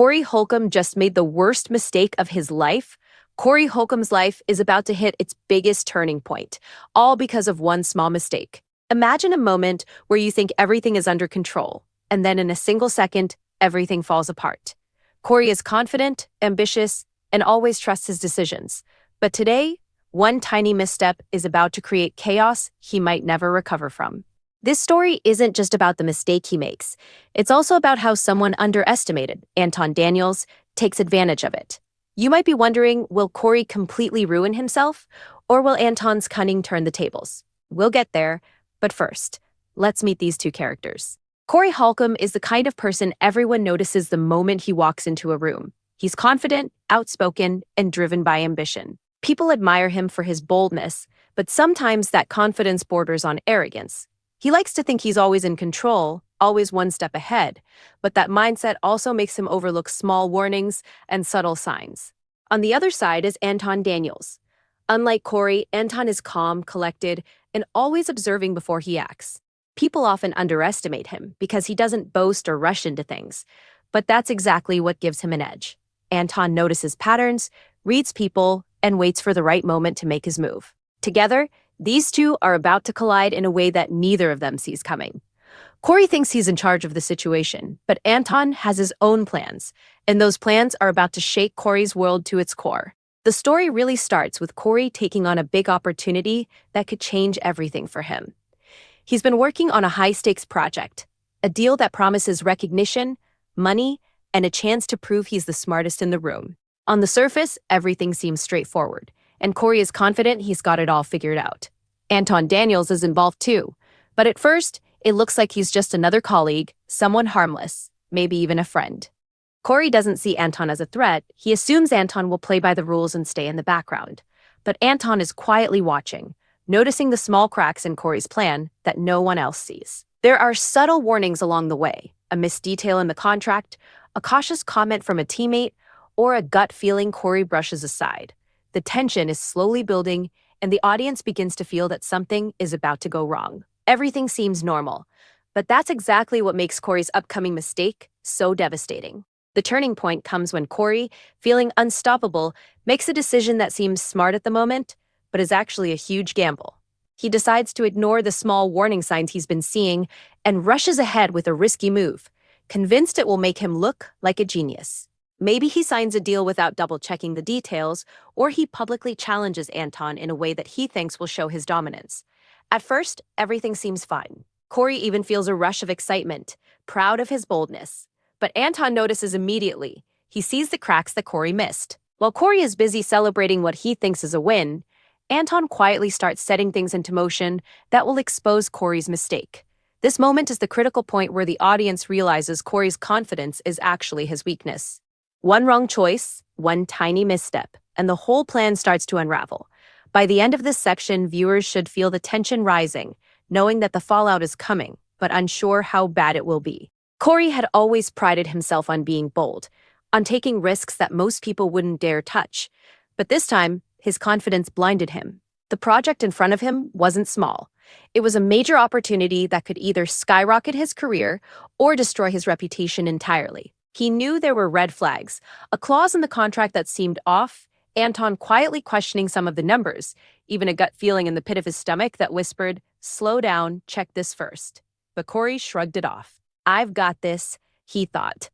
Corey Holcomb just made the worst mistake of his life. Corey Holcomb's life is about to hit its biggest turning point, all because of one small mistake. Imagine a moment where you think everything is under control, and then in a single second, everything falls apart. Corey is confident, ambitious, and always trusts his decisions. But today, one tiny misstep is about to create chaos he might never recover from. This story isn't just about the mistake he makes. It's also about how someone underestimated, Anton Daniels, takes advantage of it. You might be wondering, will Corey completely ruin himself, or will Anton's cunning turn the tables? We'll get there, but first, let's meet these two characters. Corey Holcomb is the kind of person everyone notices the moment he walks into a room. He's confident, outspoken, and driven by ambition. People admire him for his boldness, but sometimes that confidence borders on arrogance. He likes to think he's always in control, always one step ahead, but that mindset also makes him overlook small warnings and subtle signs. On the other side is Anton Daniels. Unlike Corey, Anton is calm, collected, and always observing before he acts. People often underestimate him because he doesn't boast or rush into things, but that's exactly what gives him an edge. Anton notices patterns, reads people, and waits for the right moment to make his move. Together, these two are about to collide in a way that neither of them sees coming. Corey thinks he's in charge of the situation, but Anton has his own plans, and those plans are about to shake Corey's world to its core. The story really starts with Corey taking on a big opportunity that could change everything for him. He's been working on a high-stakes project, a deal that promises recognition, money, and a chance to prove he's the smartest in the room. On the surface, everything seems straightforward, and Corey is confident he's got it all figured out. Anton Daniels is involved too, but at first, it looks like he's just another colleague, someone harmless, maybe even a friend. Corey doesn't see Anton as a threat. He assumes Anton will play by the rules and stay in the background. But Anton is quietly watching, noticing the small cracks in Corey's plan that no one else sees. There are subtle warnings along the way, a missed detail in the contract, a cautious comment from a teammate, or a gut feeling Corey brushes aside. The tension is slowly building, and the audience begins to feel that something is about to go wrong. Everything seems normal, but that's exactly what makes Corey's upcoming mistake so devastating. The turning point comes when Corey, feeling unstoppable, makes a decision that seems smart at the moment, but is actually a huge gamble. He decides to ignore the small warning signs he's been seeing and rushes ahead with a risky move, convinced it will make him look like a genius. Maybe he signs a deal without double-checking the details, or he publicly challenges Anton in a way that he thinks will show his dominance. At first, everything seems fine. Corey even feels a rush of excitement, proud of his boldness. But Anton notices immediately. He sees the cracks that Corey missed. While Corey is busy celebrating what he thinks is a win, Anton quietly starts setting things into motion that will expose Corey's mistake. This moment is the critical point where the audience realizes Corey's confidence is actually his weakness. One wrong choice, one tiny misstep, and the whole plan starts to unravel. By the end of this section, viewers should feel the tension rising, knowing that the fallout is coming, but unsure how bad it will be. Corey had always prided himself on being bold, on taking risks that most people wouldn't dare touch. But this time, his confidence blinded him. The project in front of him wasn't small. It was a major opportunity that could either skyrocket his career or destroy his reputation entirely. He knew there were red flags, a clause in the contract that seemed off, Anton quietly questioning some of the numbers, even a gut feeling in the pit of his stomach that whispered, "Slow down, check this first." But Corey shrugged it off. "I've got this," he thought.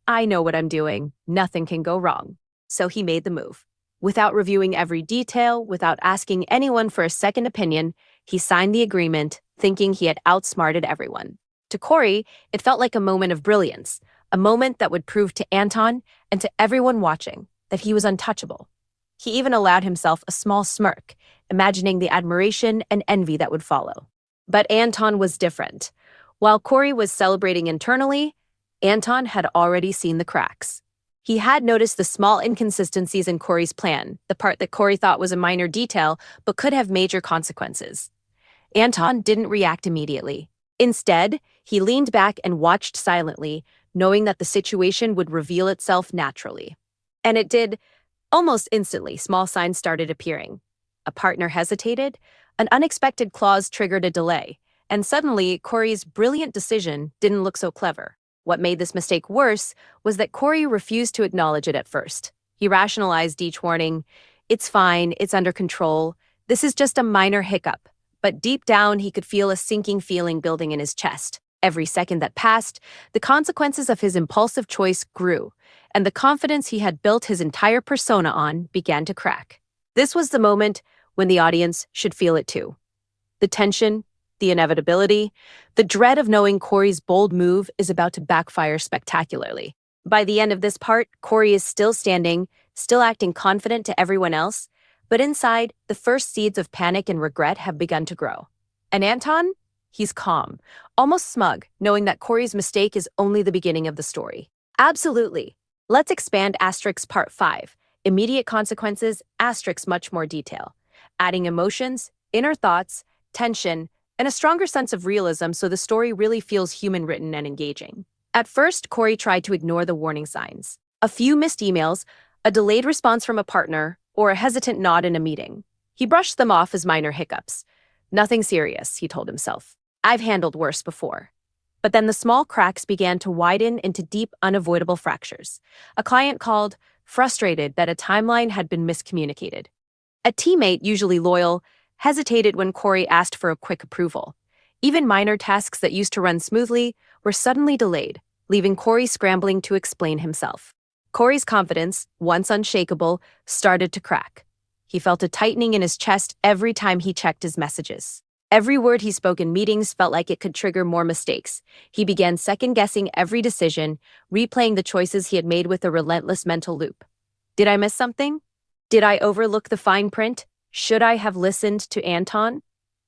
"I know what I'm doing. Nothing can go wrong." So he made the move. Without reviewing every detail, without asking anyone for a second opinion, he signed the agreement, thinking he had outsmarted everyone. To Corey, it felt like a moment of brilliance, a moment that would prove to Anton and to everyone watching that he was untouchable. He even allowed himself a small smirk, imagining the admiration and envy that would follow. But Anton was different. While Corey was celebrating internally, Anton had already seen the cracks. He had noticed the small inconsistencies in Corey's plan, the part that Corey thought was a minor detail but could have major consequences. Anton didn't react immediately. Instead, he leaned back and watched silently, knowing that the situation would reveal itself naturally. And it did. Almost instantly, small signs started appearing. A partner hesitated, an unexpected clause triggered a delay, and suddenly, Corey's brilliant decision didn't look so clever. What made this mistake worse was that Corey refused to acknowledge it at first. He rationalized each warning. It's fine, it's under control. This is just a minor hiccup. But deep down, he could feel a sinking feeling building in his chest. Every second that passed, the consequences of his impulsive choice grew, and the confidence he had built his entire persona on began to crack. This was the moment when the audience should feel it too. The tension, the inevitability, the dread of knowing Corey's bold move is about to backfire spectacularly. By the end of this part, Corey is still standing, still acting confident to everyone else, but inside, the first seeds of panic and regret have begun to grow. And Anton? He's calm, almost smug, knowing that Corey's mistake is only the beginning of the story. Absolutely. Let's expand asterisk part 5. Immediate consequences, asterisk much more detail. Adding emotions, inner thoughts, tension, and a stronger sense of realism so the story really feels human-written and engaging. At first, Corey tried to ignore the warning signs. A few missed emails, a delayed response from a partner, or a hesitant nod in a meeting. He brushed them off as minor hiccups. Nothing serious, he told himself. I've handled worse before. But then the small cracks began to widen into deep, unavoidable fractures. A client called, frustrated that a timeline had been miscommunicated. A teammate, usually loyal, hesitated when Corey asked for a quick approval. Even minor tasks that used to run smoothly were suddenly delayed, leaving Corey scrambling to explain himself. Corey's confidence, once unshakable, started to crack. He felt a tightening in his chest every time he checked his messages. Every word he spoke in meetings felt like it could trigger more mistakes. He began second-guessing every decision, replaying the choices he had made with a relentless mental loop. Did I miss something? Did I overlook the fine print? Should I have listened to Anton?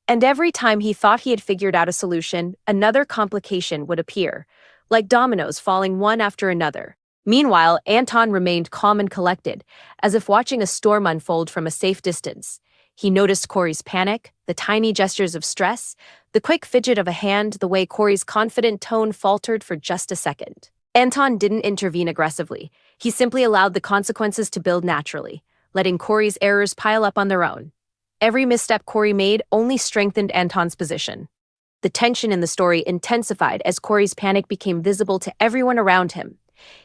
And every time he thought he had figured out a solution, another complication would appear, like dominoes falling one after another. Meanwhile, Anton remained calm and collected, as if watching a storm unfold from a safe distance. He noticed Corey's panic, the tiny gestures of stress, the quick fidget of a hand, the way Corey's confident tone faltered for just a second. Anton didn't intervene aggressively. He simply allowed the consequences to build naturally, letting Corey's errors pile up on their own. Every misstep Corey made only strengthened Anton's position. The tension in the story intensified as Corey's panic became visible to everyone around him.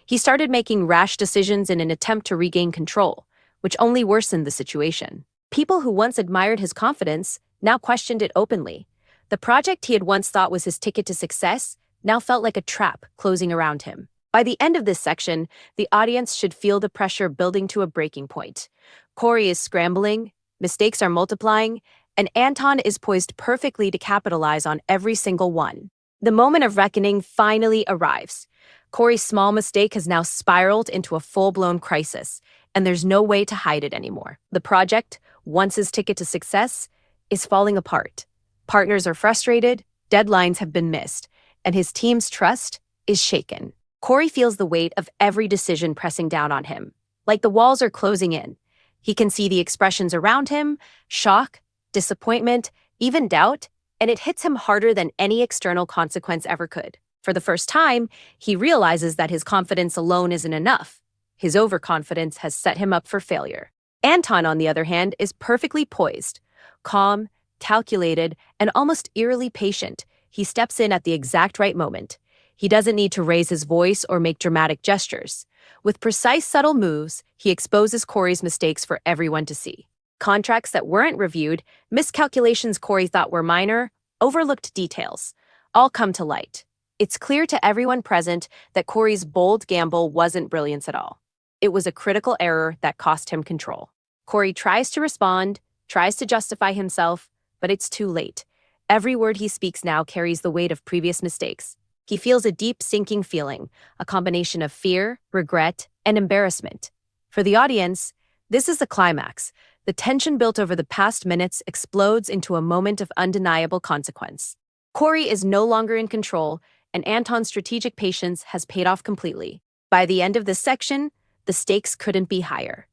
He started making rash decisions in an attempt to regain control, which only worsened the situation. People who once admired his confidence now questioned it openly. The project he had once thought was his ticket to success now felt like a trap closing around him. By the end of this section, the audience should feel the pressure building to a breaking point. Corey is scrambling, mistakes are multiplying, and Anton is poised perfectly to capitalize on every single one. The moment of reckoning finally arrives. Corey's small mistake has now spiraled into a full-blown crisis, and there's no way to hide it anymore. The project, once his ticket to success, is falling apart. Partners are frustrated, deadlines have been missed, and his team's trust is shaken. Corey feels the weight of every decision pressing down on him, like the walls are closing in. He can see the expressions around him, shock, disappointment, even doubt, and it hits him harder than any external consequence ever could. For the first time, he realizes that his confidence alone isn't enough. His overconfidence has set him up for failure. Anton, on the other hand, is perfectly poised. Calm, calculated, and almost eerily patient, he steps in at the exact right moment. He doesn't need to raise his voice or make dramatic gestures. With precise, subtle moves, he exposes Corey's mistakes for everyone to see. Contracts that weren't reviewed, miscalculations Corey thought were minor, overlooked details, all come to light. It's clear to everyone present that Corey's bold gamble wasn't brilliance at all. It was a critical error that cost him control. Corey tries to respond, tries to justify himself, but it's too late. Every word he speaks now carries the weight of previous mistakes. He feels a deep, sinking feeling, a combination of fear, regret, and embarrassment. For the audience, this is the climax. The tension built over the past minutes explodes into a moment of undeniable consequence. Corey is no longer in control, and Anton's strategic patience has paid off completely. By the end of this section, the stakes couldn't be higher.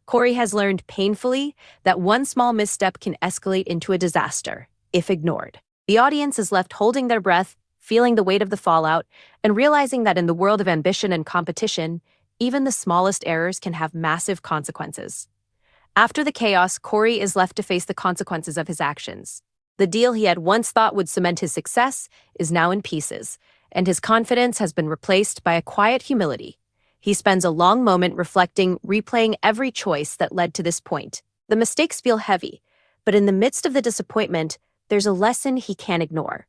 Corey has learned painfully that one small misstep can escalate into a disaster, if ignored. The audience is left holding their breath, feeling the weight of the fallout, and realizing that in the world of ambition and competition, even the smallest errors can have massive consequences. After the chaos, Corey is left to face the consequences of his actions. The deal he had once thought would cement his success is now in pieces, and his confidence has been replaced by a quiet humility. He spends a long moment reflecting, replaying every choice that led to this point. The mistakes feel heavy, but in the midst of the disappointment, there's a lesson he can't ignore.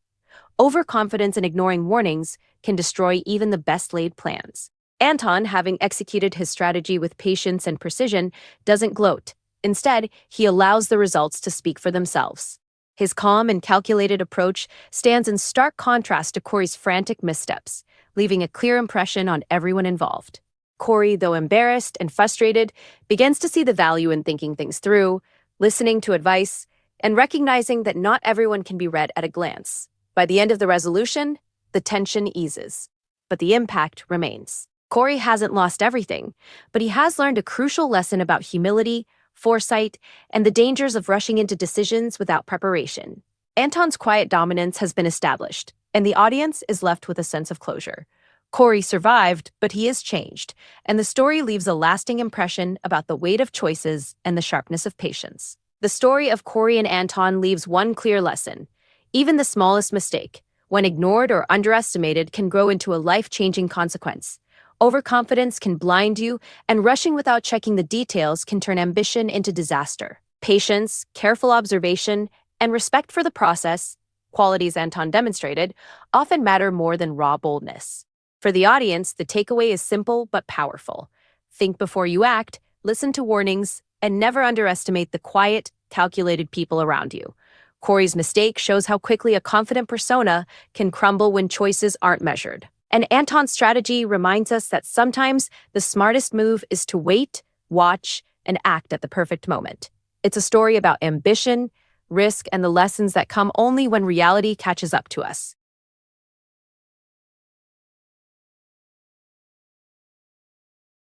Overconfidence and ignoring warnings can destroy even the best-laid plans. Anton, having executed his strategy with patience and precision, doesn't gloat. Instead, he allows the results to speak for themselves. His calm and calculated approach stands in stark contrast to Corey's frantic missteps, leaving a clear impression on everyone involved. Corey, though embarrassed and frustrated, begins to see the value in thinking things through, listening to advice, and recognizing that not everyone can be read at a glance. By the end of the resolution, the tension eases, but the impact remains. Corey hasn't lost everything, but he has learned a crucial lesson about humility, foresight, and the dangers of rushing into decisions without preparation. Anton's quiet dominance has been established, and the audience is left with a sense of closure. Corey survived, but he is changed, and the story leaves a lasting impression about the weight of choices and the sharpness of patience. The story of Corey and Anton leaves one clear lesson. Even the smallest mistake, when ignored or underestimated, can grow into a life-changing consequence. Overconfidence can blind you, and rushing without checking the details can turn ambition into disaster. Patience, careful observation, and respect for the process, qualities Anton demonstrated, often matter more than raw boldness. For the audience, the takeaway is simple but powerful. Think before you act, listen to warnings, and never underestimate the quiet, calculated people around you. Corey's mistake shows how quickly a confident persona can crumble when choices aren't measured. And Anton's strategy reminds us that sometimes the smartest move is to wait, watch, and act at the perfect moment. It's a story about ambition, risk, and the lessons that come only when reality catches up to us.